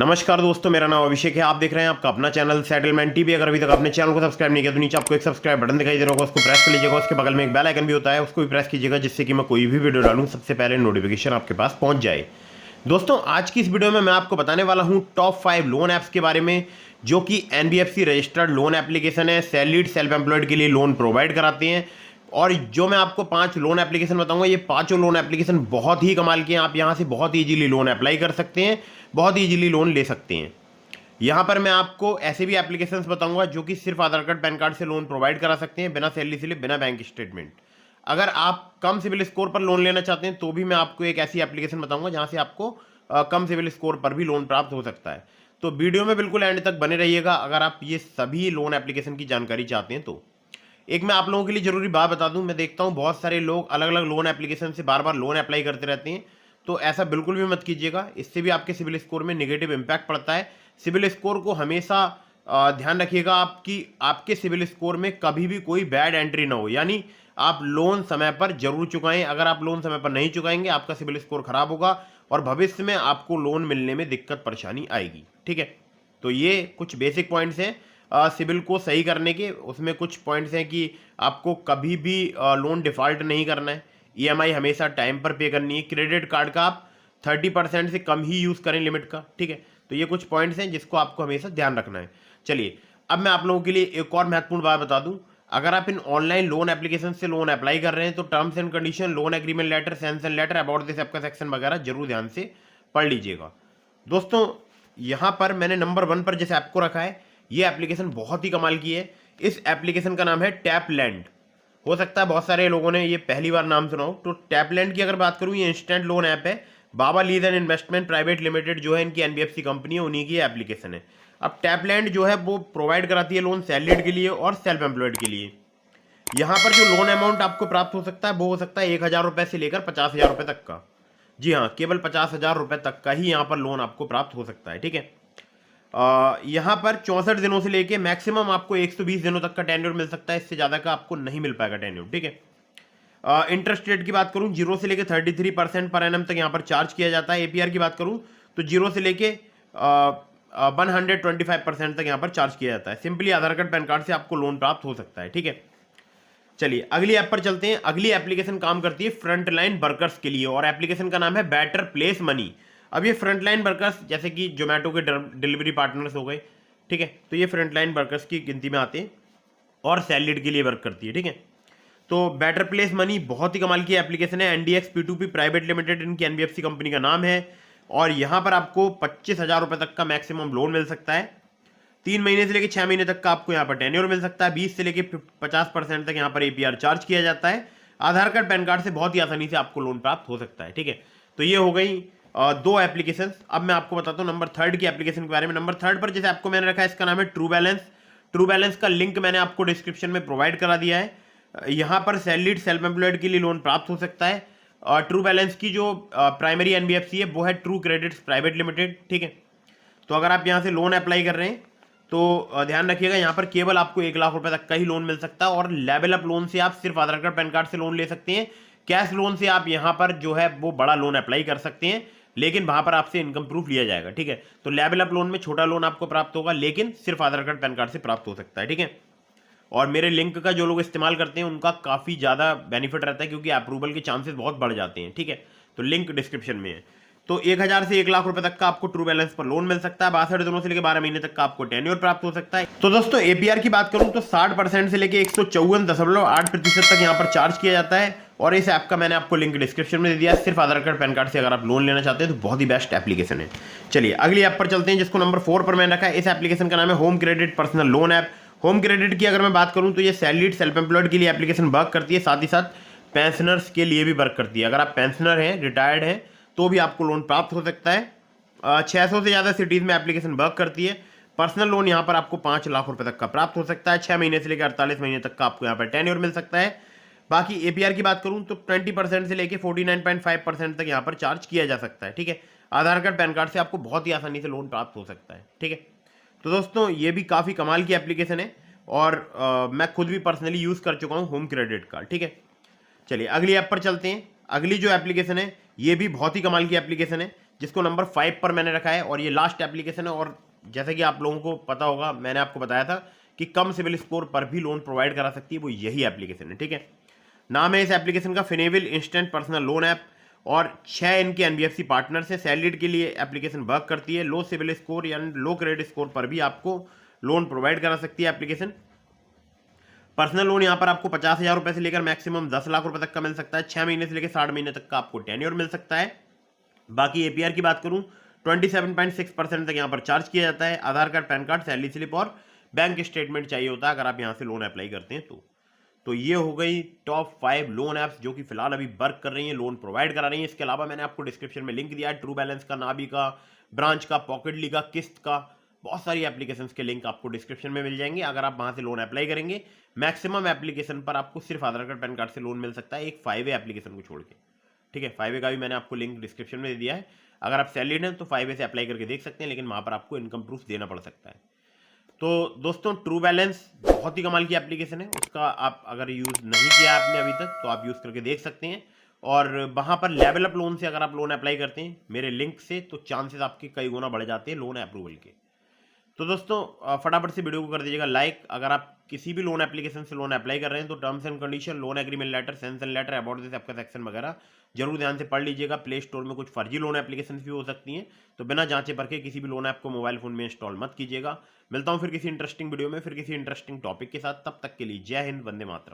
नमस्कार दोस्तों, मेरा नाम अभिषेक है। आप देख रहे हैं आपका अपना चैनल सेटलमेंट टीवी। अगर अभी तक आपने चैनल को सब्सक्राइब नहीं किया तो नीचे आपको एक सब्सक्राइब बटन दिखाई दे रहा होगा, उसको प्रेस कर लीजिएगा। उसके बगल में एक बेल आइकन भी होता है, उसको भी प्रेस कीजिएगा, जिससे कि मैं कोई भी वीडियो डालूं सबसे पहले नोटिफिकेशन आपके पास पहुंच जाए। दोस्तों, आज की इस वीडियो में मैं आपको बताने वाला हूं टॉप 5 लोन ऐप्स के बारे में, जो कि एनबीएफसी रजिस्टर्ड लोन एप्लीकेशन है। सैलरीड सेल्फ एम्प्लॉयड के लिए लोन प्रोवाइड कराते हैं। और जो मैं आपको 5 लोन एप्लीकेशन बताऊंगा, ये पांचों लोन एप्लीकेशन बहुत ही कमाल के हैं। आप यहां से बहुत ईजिली लोन अप्लाई कर सकते हैं, बहुत ईजिली लोन ले सकते हैं। यहाँ पर मैं आपको ऐसे भी एप्लीकेशंस बताऊंगा जो कि सिर्फ आधार कार्ड पैन कार्ड से लोन प्रोवाइड करा सकते हैं, बिना सैलरी स्लिप, बिना बैंक स्टेटमेंट। अगर आप कम सिविल स्कोर पर लोन लेना चाहते हैं तो भी मैं आपको एक ऐसी एप्लीकेशन बताऊंगा जहां से आपको कम सिविल स्कोर पर भी लोन प्राप्त हो सकता है। तो वीडियो में बिल्कुल एंड तक बने रहिएगा अगर आप ये सभी लोन एप्लीकेशन की जानकारी चाहते हैं तो। एक मैं आप लोगों के लिए जरूरी बात बता दूं, मैं देखता हूं बहुत सारे लोग अलग अलग लोन एप्लीकेशन से बार बार लोन अप्लाई करते रहते हैं। तो ऐसा बिल्कुल भी मत कीजिएगा, इससे भी आपके सिविल स्कोर में नेगेटिव इंपैक्ट पड़ता है। सिविल स्कोर को हमेशा ध्यान रखिएगा आपकी आपके सिविल स्कोर में कभी भी कोई बैड एंट्री ना हो, यानी आप लोन समय पर जरूर चुकाएं। अगर आप लोन समय पर नहीं चुकाएंगे आपका सिविल स्कोर खराब होगा और भविष्य में आपको लोन मिलने में दिक्कत परेशानी आएगी। ठीक है, तो ये कुछ बेसिक पॉइंट्स हैं सिविल को सही करने के। उसमें कुछ पॉइंट्स हैं कि आपको कभी भी लोन डिफॉल्ट नहीं करना है, ईएमआई हमेशा टाइम पर पे करनी है, क्रेडिट कार्ड का आप 30% से कम ही यूज़ करें लिमिट का। ठीक है, तो ये कुछ पॉइंट्स हैं जिसको आपको हमेशा ध्यान रखना है। चलिए, अब मैं आप लोगों के लिए एक और महत्वपूर्ण बात बता दूं। अगर आप इन ऑनलाइन लोन एप्लीकेशन से लोन अप्लाई कर रहे हैं तो terms and condition, loan agreement letter, sanction letter, about this app का सेक्शन वगैरह जरूर ध्यान से पढ़ लीजिएगा। दोस्तों, यहाँ पर मैंने नंबर 1 पर जिस ऐप को रखा है, ये एप्लीकेशन बहुत ही कमाल की है। इस एप्लीकेशन का नाम है टैपलैंड। हो सकता है बहुत सारे लोगों ने ये पहली बार नाम सुना हो। तो टैपलैंड की अगर बात करूँ, ये इंस्टेंट लोन ऐप है। Baba lease and investment private limited जो है, इनकी एनबीएफसी कंपनी है, उन्हीं की एप्लीकेशन है। अब टैपलैंड जो है वो प्रोवाइड कराती है लोन सैलरीड के लिए और सेल्फ एम्प्लॉयड के लिए। यहाँ पर जो लोन अमाउंट आपको प्राप्त हो सकता है वो हो सकता है 1,000 रुपये से लेकर 50,000 रुपये तक का। जी हाँ, केवल 50,000 रुपये तक का ही यहाँ पर लोन आपको प्राप्त हो सकता है। ठीक है, यहाँ पर 64 दिनों से लेके मैक्सिमम आपको 120 दिनों तक का टेन्योर मिल सकता है। इससे ज़्यादा का आपको नहीं मिल पाएगा टेन्योर। ठीक है, इंटरेस्ट रेट की बात करूँ, 0 से लेके 33% पर एनम तक यहाँ पर चार्ज किया जाता है। एपीआर की बात करूँ तो 0 से लेके 125% तक यहाँ पर चार्ज किया जाता है। सिंपली आधार कार्ड पैन कार्ड से आपको लोन प्राप्त हो सकता है। ठीक है, चलिए अगली ऐप पर चलते हैं। अगली एप्लीकेशन काम करती है फ्रंटलाइन वर्कर्स के लिए और एप्लीकेशन का नाम है बेटर प्लेस मनी। अब ये फ्रंटलाइन वर्कर्स जैसे कि जोमेटो के डिलीवरी पार्टनर्स हो गए, ठीक है, तो ये फ्रंटलाइन वर्कर्स की गिनती में आते हैं और सैलरीड के लिए वर्क करती है। ठीक है, तो बेटर प्लेस मनी बहुत ही कमाल की एप्लीकेशन है। एनडीएक्स पी2पी प्राइवेट लिमिटेड इनकी एनबीएफसी कंपनी का नाम है। और यहाँ पर आपको 25,000 रुपये तक का मैक्सिमम लोन मिल सकता है। 3 महीने से लेकर 6 महीने तक का आपको यहाँ पर टेन्योर मिल सकता है। 20 से लेकर 50% तक यहाँ पर एपीआर चार्ज किया जाता है। आधार कार्ड पैन कार्ड से बहुत ही आसानी से आपको लोन प्राप्त हो सकता है। ठीक है, तो ये हो गई 2 एप्लीकेशन। अब मैं आपको बताता हूँ नंबर 3 की एप्लीकेशन के बारे में। नंबर 3 पर जैसे आपको मैंने रखा है, इसका नाम है ट्रू बैलेंस। ट्रू बैलेंस का लिंक मैंने आपको डिस्क्रिप्शन में प्रोवाइड करा दिया है। यहाँ पर सैलरीड सेल्फ एम्प्लॉयड के लिए लोन प्राप्त हो सकता है। और ट्रू बैलेंस की जो प्राइमरी एनबीएफसी है वो है ट्रू क्रेडिट्स प्राइवेट लिमिटेड। ठीक है, तो अगर आप यहाँ से लोन अप्लाई कर रहे हैं तो ध्यान रखिएगा, यहाँ पर केवल आपको 1 लाख रुपए तक का ही लोन मिल सकता है। और लेवल अप लोन से आप सिर्फ आधार कार्ड पैन कार्ड से लोन ले सकते हैं। कैश लोन से आप यहाँ पर जो है वो बड़ा लोन अप्लाई कर सकते हैं, लेकिन वहां पर आपसे इनकम प्रूफ लिया जाएगा। ठीक है, तो लेवल अप लोन में छोटा लोन आपको प्राप्त होगा, लेकिन सिर्फ आधार कार्ड पैन कार्ड से प्राप्त हो सकता है। ठीक है, और मेरे लिंक का जो लोग इस्तेमाल करते हैं उनका काफ़ी ज़्यादा बेनिफिट रहता है, क्योंकि अप्रूवल के चांसेस बहुत बढ़ जाते हैं। ठीक है, तो लिंक डिस्क्रिप्शन में है। तो 1,000 से 1 लाख रुपए तक का आपको ट्रू बैलेंस पर लोन मिल सकता है। 62 दिनों से लेकर 12 महीने तक का आपको टेन्योर प्राप्त हो सकता है। तो दोस्तों, एपीआर की बात करूं तो 60% से लेकर 154.8% तक यहाँ पर चार्ज किया जाता है। और इस ऐप का मैंने आपको लिंक डिस्क्रिप्शन में दे दिया। सिर्फ आधार कार्ड पैन कार्ड से अगर आप लोन लेना चाहते हैं तो बहुत ही बेस्ट एप्लीकेशन है। चलिए अगली ऐप पर चलते हैं, जिसको नंबर 4 पर मैंने रखा है। इस एप्लीकेशन का नाम है home credit personal loan app. Home credit की अगर मैं बात करूं तो ये सैलरीड सेल्फ एम्प्लॉयड के लिए एप्लीकेशन वर्क करती है, साथ ही साथ पेंशनर्स के लिए भी वर्क करती है। अगर आप पेंशनर हैं, रिटायर्ड हैं, तो भी आपको लोन प्राप्त हो सकता है। 600 से ज़्यादा सिटीज़ में एप्लीकेशन वर्क करती है। पर्सनल लोन यहाँ पर आपको 5 लाख रुपए तक का प्राप्त हो सकता है। 6 महीने से लेकर 48 महीने तक का आपको यहाँ पर टेन्योर मिल सकता है। बाकी एपीआर की बात करूँ तो 20% से लेकर 49.5% तक यहाँ पर चार्ज किया जा सकता है। ठीक है, आधार कार्ड पैन कार्ड से आपको बहुत ही आसानी से लोन प्राप्त हो सकता है। ठीक है, तो दोस्तों ये भी काफ़ी कमाल की एप्लीकेशन है और मैं खुद भी पर्सनली यूज़ कर चुका हूँ होम क्रेडिट कार्ड। ठीक है, चलिए अगली ऐप पर चलते हैं। अगली जो एप्लीकेशन है ये भी बहुत ही कमाल की एप्लीकेशन है जिसको नंबर 5 पर मैंने रखा है, और ये लास्ट एप्लीकेशन है। और जैसे कि आप लोगों को पता होगा, मैंने आपको बताया था कि कम सिविल स्कोर पर भी लोन प्रोवाइड करा सकती है, वो यही एप्लीकेशन है। ठीक है, नाम है इस एप्लीकेशन का फिनेबल इंस्टेंट पर्सनल लोन ऐप, और 6 इनके एनबीएफसी पार्टनर से सैलरीड के लिए एप्लीकेशन वर्क करती है। लो सिविल स्कोर या लो क्रेडिट स्कोर पर भी आपको लोन प्रोवाइड करा सकती है एप्लीकेशन। पर्सनल लोन यहाँ पर आपको 50,000 रुपए से लेकर मैक्सिमम 10 लाख रुपए तक का मिल सकता है। 6 महीने से लेकर 60 महीने तक का आपको टेन्योर मिल सकता है। बाकी एपीआर की बात करूं, 27.6% तक यहाँ पर चार्ज किया जाता है। Aadhaar card, PAN card, salary slip और बैंक स्टेटमेंट चाहिए होता है अगर आप यहाँ से लोन अप्लाई करते हैं तो ये हो गई टॉप 5 लोन ऐप्स जो कि फिलहाल अभी वर्क कर रही हैं, लोन प्रोवाइड करा रही हैं। इसके अलावा मैंने आपको डिस्क्रिप्शन में लिंक दिया है ट्रू बैलेंस का, नाबी का, ब्रांच का, पॉकेटली का, किस्त का, बहुत सारी एप्लीकेशंस के लिंक आपको डिस्क्रिप्शन में मिल जाएंगे। अगर आप वहां से लोन अप्लाई करेंगे, मैक्सिमम एप्लीकेशन पर आपको सिर्फ आधार कार्ड, पैन कार्ड से लोन मिल सकता है, एक 5A एप्लीकेशन को छोड़ के। ठीक है, 5A का भी मैंने आपको लिंक डिस्क्रिप्शन में दे दिया है। अगर आप सैलरीड हैं तो 5A से अप्लाई करके देख सकते हैं, लेकिन वहां पर आपको इनकम प्रूफ देना पड़ सकता है। तो दोस्तों, ट्रू बैलेंस बहुत ही कमाल की एप्लीकेशन है, उसका आप अगर यूज़ नहीं किया आपने अभी तक तो आप यूज़ करके देख सकते हैं। और वहाँ पर लेवल अप लोन से अगर आप लोन अप्लाई करते हैं मेरे लिंक से, तो चांसेस आपके कई गुना बढ़ जाते हैं लोन अप्रूवल के। तो दोस्तों, फटाफट से वीडियो को कर दीजिएगा लाइक। अगर आप किसी भी लोन एप्लीकेशन से लोन अप्लाई कर रहे हैं तो terms and condition, loan agreement letter, sanction letter, about this आपका सेक्शन वगैरह जरूर ध्यान से पढ़ लीजिएगा। प्ले स्टोर में कुछ फर्जी लोन एप्लीकेशन भी हो सकती हैं, तो बिना जांचे परखे किसी भी लोन ऐप को मोबाइल फोन में इंस्टॉल मत कीजिएगा। मिलता हूं फिर किसी इंटरेस्टिंग वीडियो में, फिर किसी इंटरेस्टिंग टॉपिक के साथ। तब तक के लिए जय हिंद, वंदे मातरम।